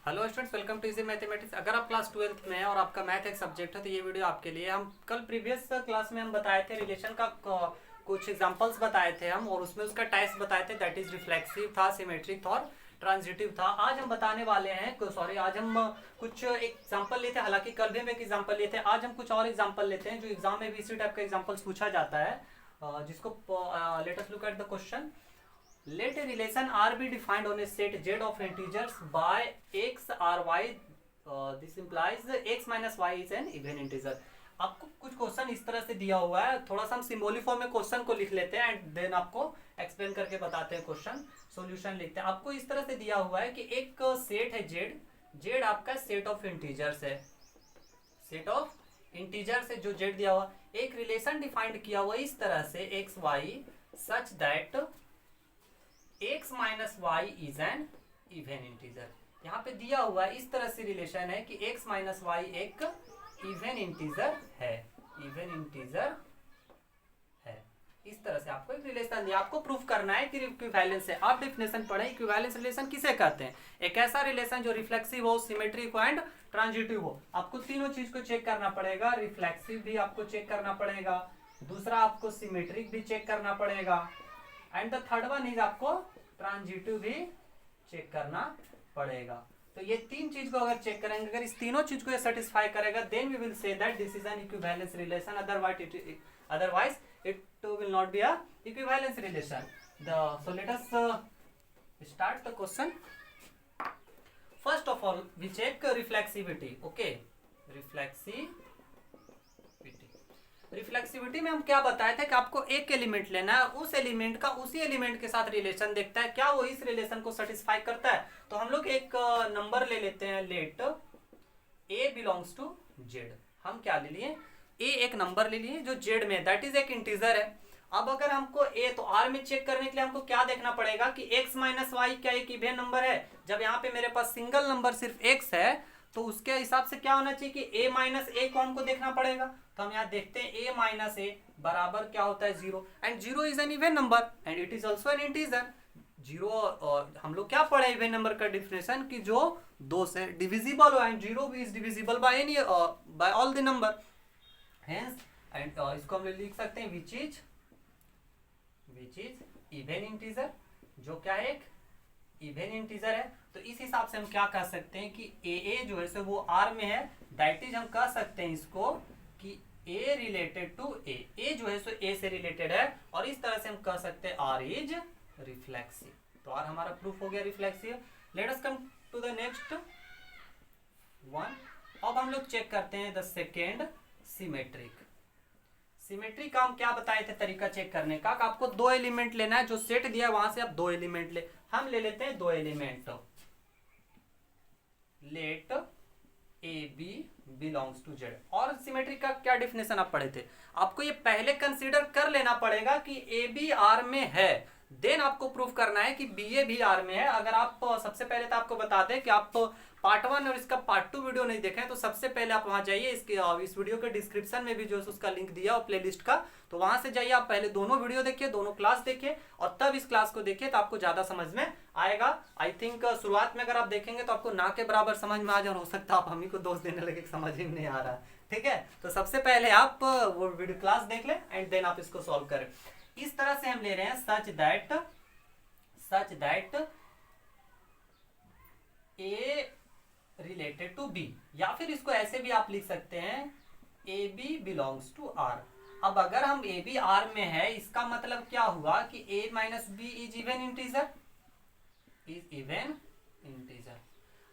Hello students, welcome to easy mathematics. अगर आप class 12th में हैं और आपका मैथ एक सब्जेक्ट है तो ये वीडियो आपके लिए। हम कल प्रीवियस क्लास में हम बताए थे रिलेशन का कुछ एग्जांपल्स बताए थे हम, और उसमें उसका टाइप्स बताए थे, दैट इज रिफ्लेक्सिव था, सिमेट्रिक था और ट्रांजिटिव था। आज हम बताने वाले हैं, सॉरी, आज हम कुछ एग्जांपल लेते हैं। हालांकि कल भी हम एक एग्जांपल लेते हैं, आज हम कुछ और एग्जांपल लेते हैं जो एग्जाम में भी इसी टाइप का एग्जांपल्स पूछा जाता है, जिसको let us look at the question. Let a relation R be defined on a set Z of integers by x or y. This implies x minus y is an even integer. आपको कुछ question इस तरह से दिया हुआ है, थोड़ा सा हम सिंबॉलिक फॉर्म में क्वेश्चन को लिख लेते हैं एंड देन आपको एक्सप्लेन करके बताते हैं, क्वेश्चन सॉल्यूशन लिखते हैं। आपको इस तरह से दिया हुआ है कि एक सेट है जेड, जेड आपका सेट ऑफ इंटीजर्स है, सेट ऑफ इंटीजर्स है जो जेड दिया हुआ। एक रिलेशन डिफाइंड किया हुआ इस तरह से x y such that x minus y is an even integer. यहाँ पे दिया हुआ है इस तरह से रिलेशन है कि x माइनस वाई एक इवन इंटीजर है, इवन इंटीजर है। इस तरह से आपको एक रिलेशन दिया, आपको प्रूफ करना है कि इक्विवेलेंस है। आप डेफिनेशन पढ़े, इक्विवेलेंस रिलेशन किसे कहते हैं? एक ऐसा रिलेशन जो रिफ्लेक्सिव हो, सिमेट्रिक हो एंड ट्रांजिटिव हो। आपको तीनों चीज को चेक करना पड़ेगा, रिफ्लेक्सिव भी आपको चेक करना पड़ेगा, दूसरा आपको सिमेट्रिक भी चेक करना पड़ेगा, and the third one is आपको ट्रांजिटिव भी चेक करना पड़ेगा। तो ये तीन चीज को अगर चेक करेंगे, अगर इस तीनों चीज को ये सेटिस्फाई करेगा, then we will say that this is an equivalence relation, otherwise it will not be a equivalence relation. So let us start the question. First of all we check reflexivity. Okay, reflexivity में हम क्या बताए थे कि आपको एक element लेना है, उस एलिमेंट का उसी एलिमेंट के साथ रिलेशन देखता है, क्या वो इस रिलेशन को सेटिस्फाई करता है। तो हम लोग एक नंबर ले लेते हैं, let a belongs to z। हम क्या ले लिए? a एक नंबर ले लिए जो z में, दैट इज एक इंटीजर है। अब अगर हमको a, तो r में चेक करने के लिए हमको क्या देखना पड़ेगा कि x माइनस वाई क्या एक इवन नंबर है। जब यहाँ पे मेरे पास सिंगल नंबर सिर्फ x है तो उसके हिसाब से क्या होना चाहिए कि a माइनस ए को हमको देखना पड़ेगा। तो हम यहाँ देखते हैं a माइनस ए बराबर क्या होता है? 0, and 0 is an even number and it is also an integer. 0 हम लोग क्या पढ़े इवन नंबर का डिफिनेशन कि जो 2 से डिविजिबल हो, and 0 is divisible by any by all the number, hence and इसको हम लिख सकते हैं विच इज इवन इंटीजर, जो क्या है एक इवन इंटीजर है। तो इस हिसाब से हम क्या कह सकते हैं कि ए जो है सो वो आर में है, दैट इज हम कह सकते हैं इसको कि ए रिलेटेड टू ए जो है सो ए से रिलेटेड है, और इस तरह से हम कह सकते हैं आर इज रिफ्लेक्सिव। तो आर हमारा प्रूफ हो गया reflexive. Let us come to the next one. अब हम लोग चेक करते हैं द सेकेंड, सिमेट्रिक। सिमेट्री का हम क्या बताए थे तरीका चेक करने का? आपको दो एलिमेंट लेना है, जो सेट दिया वहां से आप दो एलिमेंट ले, हम ले लेते हैं दो element, let A B belongs to Z. और सिमेट्री का क्या डिफिनेशन आप पढ़े थे? आपको ये पहले कंसीडर कर लेना पड़ेगा कि ए बी आर में है, देन आपको प्रूफ करना है कि बी ए भी आर में है। अगर आप सबसे पहले तो आपको बता दें कि आप पार्ट 1 और इसका पार्ट 2 वीडियो नहीं देखें तो सबसे पहले आप वहां जाइए, इस वीडियो के डिस्क्रिप्शन में भी जो है उसका लिंक दिया और प्लेलिस्ट का, तो वहां से जाइए, आप पहले दोनों वीडियो देखिए, दोनों क्लास देखिए और तब इस क्लास को देखिए, तो आपको ज्यादा समझ में आएगा। आई थिंक शुरुआत में अगर आप देखेंगे तो आपको ना के बराबर समझ में आ जाए, और हो सकता है आप हम ही को दोष देने लगे, समझ ही नहीं आ रहा। ठीक है, तो सबसे पहले आप वो वीडियो क्लास देख लें एंड देन आप इसको सॉल्व करें। इस तरह से हम ले रहे हैं such that A related to B, या फिर इसको ऐसे भी आप लिख सकते हैं A B belongs to R. अब अगर हम ए बी आर में है, इसका मतलब क्या हुआ कि a minus b is even integer,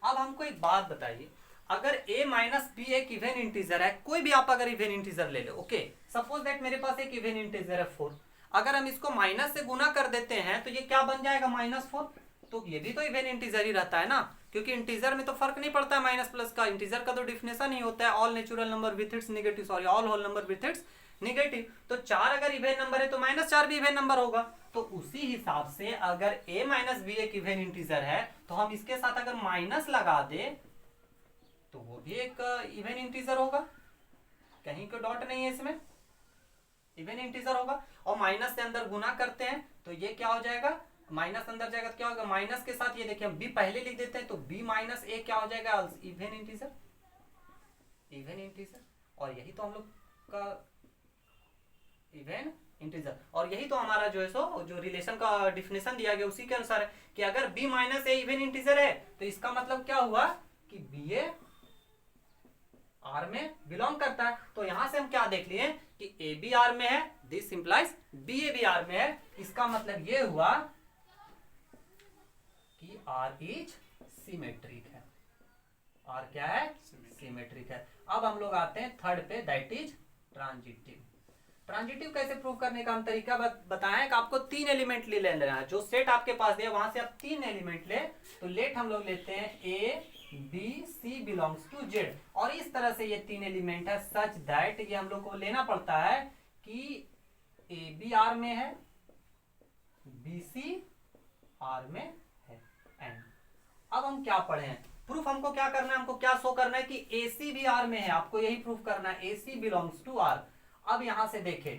अब हमको एक बात बताइए, अगर a माइनस बी एक इवन इंटीजर है, कोई भी आप अगर इवन इंटीजर ले लो, ओके, सपोज दैट मेरे पास एक इवन इंटीजर है 4, अगर हम इसको माइनस से गुना कर देते हैं तो ये क्या बन जाएगा? -4। तो ये भी तो इवन इंटीजर ही रहता है ना, क्योंकि इंटीजर में तो फर्क नहीं पड़ता है माइनस प्लस का। इंटीजर का तो डिफिनेशन ही होता है all natural number with its negative, sorry all whole number with its negative. तो 4 अगर इवन नंबर है तो -4 भी इवन नंबर होगा। तो उसी हिसाब से अगर a माइनस बी एक इवन इंटीजर है तो हम इसके साथ अगर माइनस लगा दे तो वो भी एक इवन इंटीजर होगा, कहीं को डॉट नहीं है इसमें, इवन इंटीजर होगा। और माइनस से अंदर गुना करते हैं तो ये क्या हो जाएगा? माइनस अंदर जाएगा तो क्या होगा, माइनस के साथ ये देखिए हम बी पहले लिख देते हैं तो बी माइनस ए क्या हो जाएगा, इवन इंटीजर, इवन इंटीजर। और यही तो हम लोग का इवन इंटीजर, और यही तो हमारा जो है सो जो रिलेशन का डिफिनेशन दिया गया उसी के अनुसार है कि अगर b माइनस ए इवन इंटीजर है तो इसका मतलब क्या हुआ कि बी ए आर में बिलोंग करता है। तो यहां से हम क्या देख लिए कि ए बी आर में है, this implies B A B R में है। इसका मतलब ये हुआ कि आर इज सिमेट्रिक है, आर क्या है, सिमेट्रिक है। अब हम लोग आते हैं थर्ड पे, दैट इज ट्रांजिटिव। ट्रांजिटिव कैसे प्रूव करने का हम तरीका बताएं कि आपको 3 एलिमेंट ले लेना है। जो सेट आपके पास दिया वहां से आप 3 एलिमेंट ले, तो लेट हम लोग लेते हैं A B C belongs to Z, और इस तरह से ये 3 एलिमेंट है सच दैट ये हम लोग को लेना पड़ता है कि ए बी आर में है, बी सी आर में है, एंड अब हम क्या पढ़े हैं, प्रूफ हमको क्या करना है, हमको क्या शो करना है कि ए सी भी आर में है। आपको यही प्रूफ करना है, ए सी बिलोंग्स टू आर। अब यहां से देखें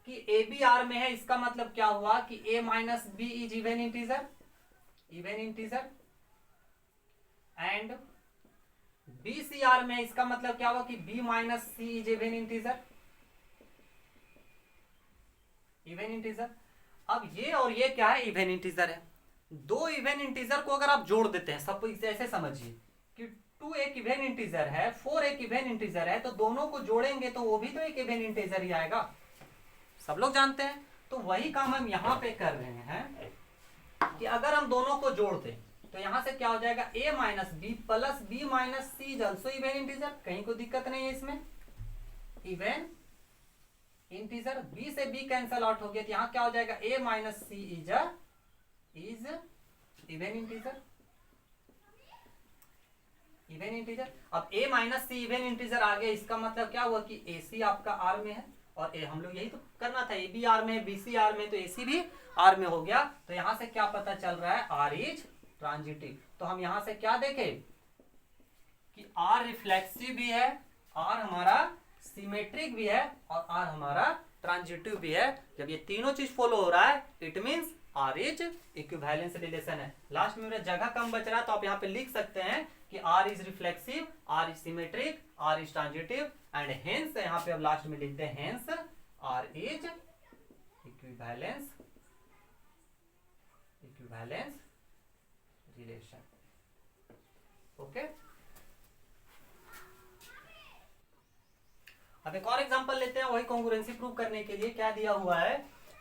कि ए बी आर में है, इसका मतलब क्या हुआ कि a minus b is even integer, even integer, and b c R में इसका मतलब क्या हुआ कि b minus c is even integer, even integer. अब ये और ये क्या है, इवन इंटीजर है। दो इवन इंटीजर को अगर आप जोड़ देते हैं, सब ऐसे समझिए कि 2 एक इवन इंटीजर है, 4 एक इवन इंटीजर है, तो दोनों को जोड़ेंगे तो वो भी तो एक इवन इंटीजर ही आएगा, सब लोग जानते हैं। तो वही काम हम यहां पे कर रहे हैं कि अगर हम दोनों को जोड़ दें तो यहां से क्या हो जाएगा, a minus b plus b minus c is also even integer, कहीं कोई दिक्कत नहीं है इसमें, इवन इंटीजर। b से b कैंसल आउट हो गया तो यहां क्या हो जाएगा, a minus c is even integer, even integer. अब a minus c even integer आ गया, इसका मतलब क्या हुआ कि AC आपका R में है, और हम लोग यही तो करना था, AB R में है, BC R में, तो AC भी R में हो गया। तो यहां से क्या पता चल रहा है, R इज ट्रांजिटिव। तो हम यहां से क्या देखें कि R रिफ्लेक्सिव भी है, R हमारा सिमेट्रिक भी है, और R हमारा ट्रांजिटिव भी है। जब ये तीनों चीज फॉलो हो रहा है it means R is equivalence relation है। लास्ट में मेरा जगह कम बच रहा है तो आप यहाँ पे लिख सकते हैं कि R is reflexive, R is symmetric, R is transitive, and hence यहाँ पे अब लास्ट में लिखते हैं hence R is equivalence, equivalence relation. Okay, अब एक और एग्जांपल लेते हैं वही कॉन्ग्रुएंसी प्रूव करने के लिए। क्या दिया हुआ है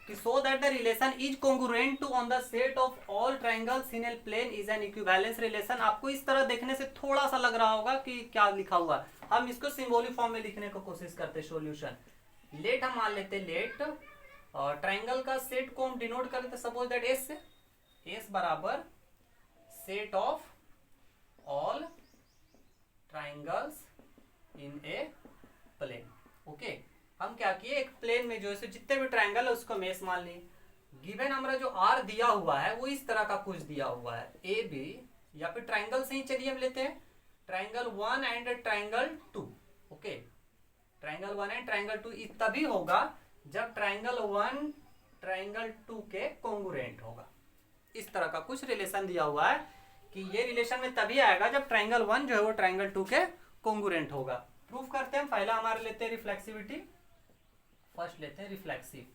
कि so that the relation is congruent to on the set of all triangles in a plane is an equivalence relation. आपको इस तरह देखने से थोड़ा सा लग रहा होगा कि क्या लिखा हुआ है, हम इसको सिंबॉलिक फॉर्म में लिखने की कोशिश करते हैं। सॉल्यूशन लेट हम मान लेते लेट ट्रायंगल का सेट को हम डिनोट कर लेते, सपोज दैट एस से, एस बराबर set of all triangles in a plane. Okay, हम क्या किए, एक प्लेन में जो है जितने भी ट्रायंगल है उसको मेस मान लिए। गिवन हमारा जो आर दिया हुआ है वो इस तरह का कुछ दिया हुआ है, ए बी, या फिर ट्रायंगल से ही चलिए हम लेते हैं triangle 1 and triangle 2। Okay, triangle 1 and triangle 2 तभी होगा जब ट्रायंगल 1 ट्रायंगल 2 के कॉन्ग्रुएंट होगा। इस तरह का कुछ रिलेशन दिया हुआ है कि ये रिलेशन में तभी आएगा जब ट्रायंगल 1 जो है वो ट्रायंगल 2 के कॉन्ग्रुएंट होगा। प्रूफ करते हैं, पहला हमारे लेते हैं रिफ्लेक्सिविटी, फर्स्ट लेते हैं रिफ्लेक्सिव।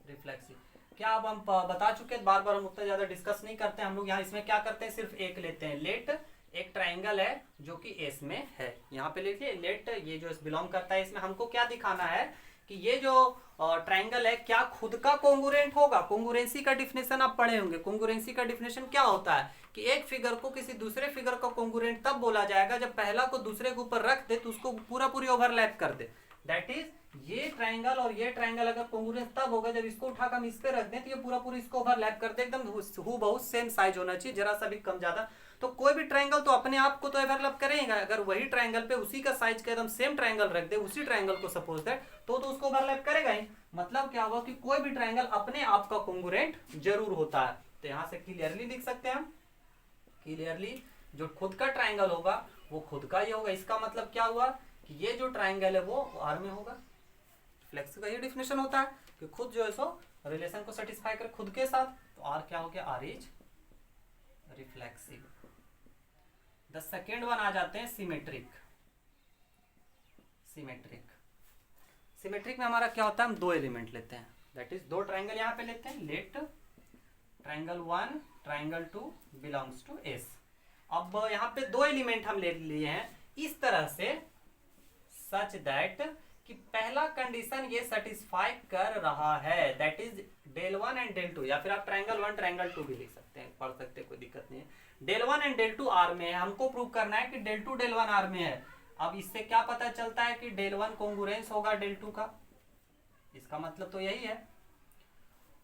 रिफ्लेक्सिव क्या अब हम बता चुके हैं, बार बार हम उतना ज्यादा डिस्कस नहीं करते हैं। हम लोग यहाँ इसमें क्या करते हैं, सिर्फ एक लेते हैं। लेट एक ट्रायंगल है जो कि एस में है, यहाँ पे लेते लेट, ये जो बिलोंग करता है इसमें हमको क्या दिखाना है कि ये जो ट्रायंगल है क्या खुद का कॉन्ग्रुएंट होगा। कॉन्ग्रुएंसी का डिफिनेशन आप पढ़े होंगे। कॉन्ग्रुएंसी का डिफिनेशन क्या होता है कि एक फिगर को किसी दूसरे फिगर का कॉन्ग्रुएंट तब बोला जाएगा जब पहला को दूसरे के ऊपर रख दे तो उसको पूरा पूरी ओवरलैप कर दे। दैट इज ये ट्रायंगल और ये ट्रायंगल अगर कॉन्ग्रुएंस तब होगा जब इसको उठाकर हम इस पे रख दें तो ये पूरा पूरी इसको ओवरलैप कर दे, एकदम हूबहू सेम साइज होना चाहिए, जरा सा भी कम ज्यादा। तो कोई भी ट्रायंगल तो अपने आप को तो ओवरलैप करेगा, अगर वही ट्रायंगल पे उसी का साइज का एकदम सेम ट्रायंगल रख दे, उसी ट्रायंगल को सपोज दैट, तो उसको ओवरलैप करेगा ही। मतलब क्या हुआ कि कोई भी ट्रायंगल अपने आप का कॉन्ग्रुएंट जरूर होता है। तो यहाँ से क्लियरली लिख सकते हैं हम, क्लियरली जो खुद का ट्रायंगल होगा वो खुद का ही होगा। इसका मतलब क्या हुआ कि ये जो ट्रायंगल है वो आर में होगा। रिफ्लेक्सिव का ये डिफिनेशन होता है कि खुद जो है सो रिलेशन को सेटिस्फाई कर खुद के साथ, तो आर क्या हो गया, R is reflexive. The second one आ जाते हैं सिमेट्रिक। सिमेट्रिक में हमारा क्या होता है, हम दो एलिमेंट लेते हैं, दैट इज दो ट्राइंगल यहाँ पे लेते हैं, let triangle 1 triangle 2 belongs to S. अब यहाँ पे दो एलिमेंट हम ले लिए हैं इस तरह से, सच दैट कि पहला कंडीशन ये सेटिस्फाई कर रहा है, that is del 1 and del 2, या फिर आप ट्राइंगल 1 ट्राइंगल 2 भी लिख सकते हैं, पढ़ सकते हैं, कोई दिक्कत नहीं है। डेल 1 एंड डेल 2 आर में है, हमको प्रूव करना है कि डेल 2 डेल 1 आर में है। अब इससे क्या पता चलता है कि डेल 1 कोंगुरेंस होगा डेल 2 का, इसका मतलब तो यही है।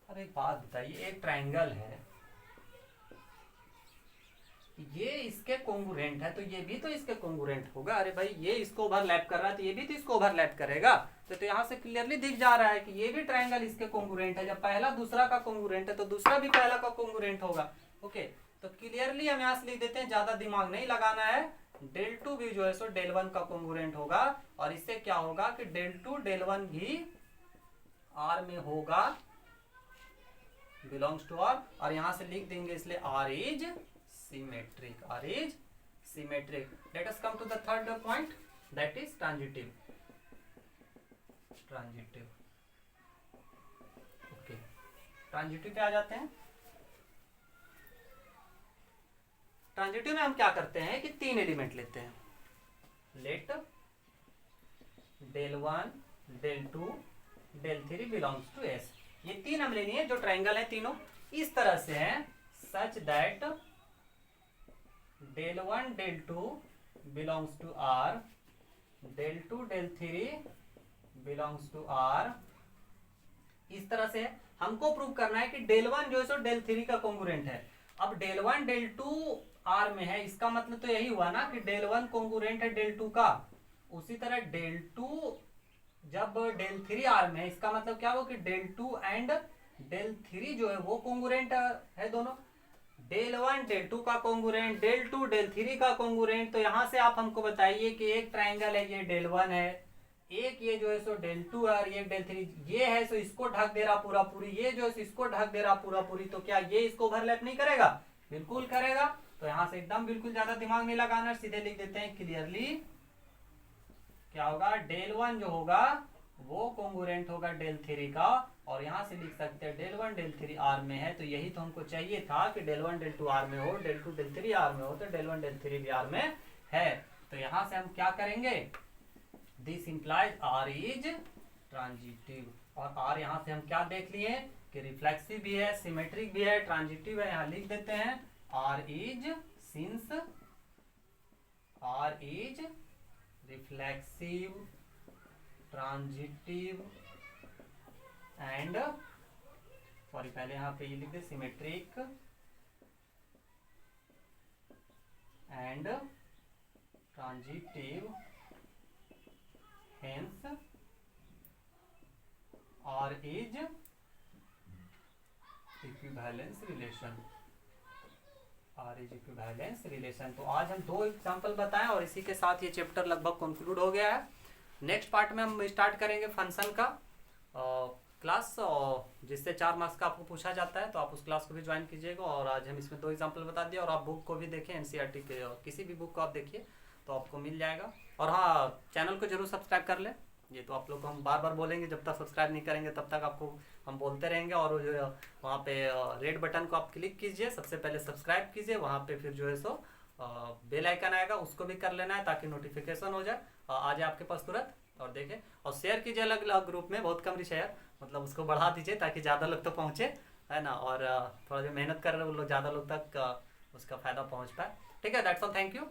अरे एक बात बताइए, एक ट्राइंगल है, ये इसके कोंगुरेंट है, तो ये भी तो इसके कोंगुरेंट होगा। अरे भाई ये इसको ओवरलैप कर रहा है तो ये भी तो इसको ओवरलैप करेगा, तो यहाँ से क्लियरली दिख जा रहा है कि ये भी ट्राइंगल इसके कोंगुरेंट है। जब पहला दूसरा का कोंगुरेंट है तो दूसरा भी पहला का कोंगुरेंट होगा। ओके, तो क्लियरली हम यहाँ से लिख देते हैं, ज्यादा दिमाग नहीं लगाना है, डेल 2 भी जो है सो डेल 1 का कोंगुरेंट होगा, और इससे क्या होगा कि डेल 2 डेल 1 भी आर में होगा, बिलोंग्स टू आर, और यहाँ से लिख देंगे इसलिए R is symmetric, R is symmetric. Let us come to the third point, that is transitive. Okay, transitive पे आ जाते हैं। ट्रांजिटिव में हम क्या करते हैं कि तीन एलिमेंट लेते हैं, let del 1 del 2 del 3 belongs to S. ये तीन हम लेनी है, जो ट्राइंगल है तीनों इस तरह से हैं, such that del 1 del 2 belongs to R, del 2 del 3 belongs to R. इस तरह से हमको प्रूव करना है कि डेल 1 जो है सो डेल 3 का कोंगुरेंट है। अब डेल 1 डेल 2 आर में है, इसका मतलब तो यही हुआ ना कि डेल 1 कोंगुरेंट है डेल 2 का। उसी तरह डेल 2 जब डेल 3 आर में है, इसका मतलब क्या हो कि डेल 2 एंड डेल 3 जो है वो कोंगुरेंट है दोनों। डेल 1 डेल 2 का कोंगुरेंट, डेल 2 डेल 3 का कोंगुरेंट। तो यहां से आप हमको बताइए कि एक ट्राइंगल है, ये डेल 1 है, एक ये जो है सो डेल 2 है, और ये डेल 3 ये है, सो इसको ढक दे रहा पूरा पूरी, ये जो है इसको ढक दे रहा पूरा पूरी। तो क्या ये इसको ओवरलैप नहीं करेगा? बिल्कुल करेगा। तो यहां से एकदम बिल्कुल ज्यादा दिमाग नहीं लगाना, सीधे लिख देते हैं क्लियरली। क्या होगा, डेल 1 जो होगा वो कोंगुरेंट होगा डेल 3 का, और यहां से लिख सकते हैं डेल 1 डेल 3 आर में है। तो यही तो हमको चाहिए था कि डेल 1 डेल 2 आर में हो, डेल 2 डेल 3 आर में हो, तो डेल 1 डेल 3 भी आर में है। तो यहां से हम क्या करेंगे, this implies R is transitive. और आर यहां से हम क्या देख लिए कि रिफ्लेक्सिव भी है, सिमेट्रिक भी है, ट्रांजिटिव है। यहां लिख देते हैं R is, since R is reflexive, transitive and sorry पहले यहां पे ये लिख दे symmetric and transitive, hence R is equivalence relation, R is equivalence relation. तो आज हम दो एग्जांपल बताएं और इसी के साथ ये चैप्टर लगभग कंक्लूड हो गया है। नेक्स्ट पार्ट में हम स्टार्ट करेंगे फंक्शन का क्लास, जिससे 4 मार्क्स का आपको पूछा जाता है, तो आप उस क्लास को भी ज्वाइन कीजिएगा। और आज हम इसमें 2 एग्जांपल बता दिए, और आप बुक को भी देखें, एनसीईआरटी के किसी भी बुक को आप देखिए तो आपको मिल जाएगा। और हाँ, चैनल को जरूर सब्सक्राइब कर लें, ये तो आप लोग को हम बार बार बोलेंगे, जब तक सब्सक्राइब नहीं करेंगे तब तक आपको हम बोलते रहेंगे। और वहाँ पे रेड बटन को आप क्लिक कीजिए, सबसे पहले सब्सक्राइब कीजिए, वहाँ पे फिर जो है सो बेल आइकन आएगा, उसको भी कर लेना है ताकि नोटिफिकेशन हो जाए, आ जाए आपके पास तुरंत। और देखें और शेयर कीजिए अलग अलग ग्रुप में, बहुत कम शेयर, मतलब उसको बढ़ा दीजिए ताकि ज़्यादा लोग तक पहुँचे, है ना। और थोड़ा जो मेहनत कर रहे हैं वो लोग ज़्यादा लोग तक उसका फ़ायदा पहुँच पाए। ठीक है, दैट्स ऑल, थैंक यू।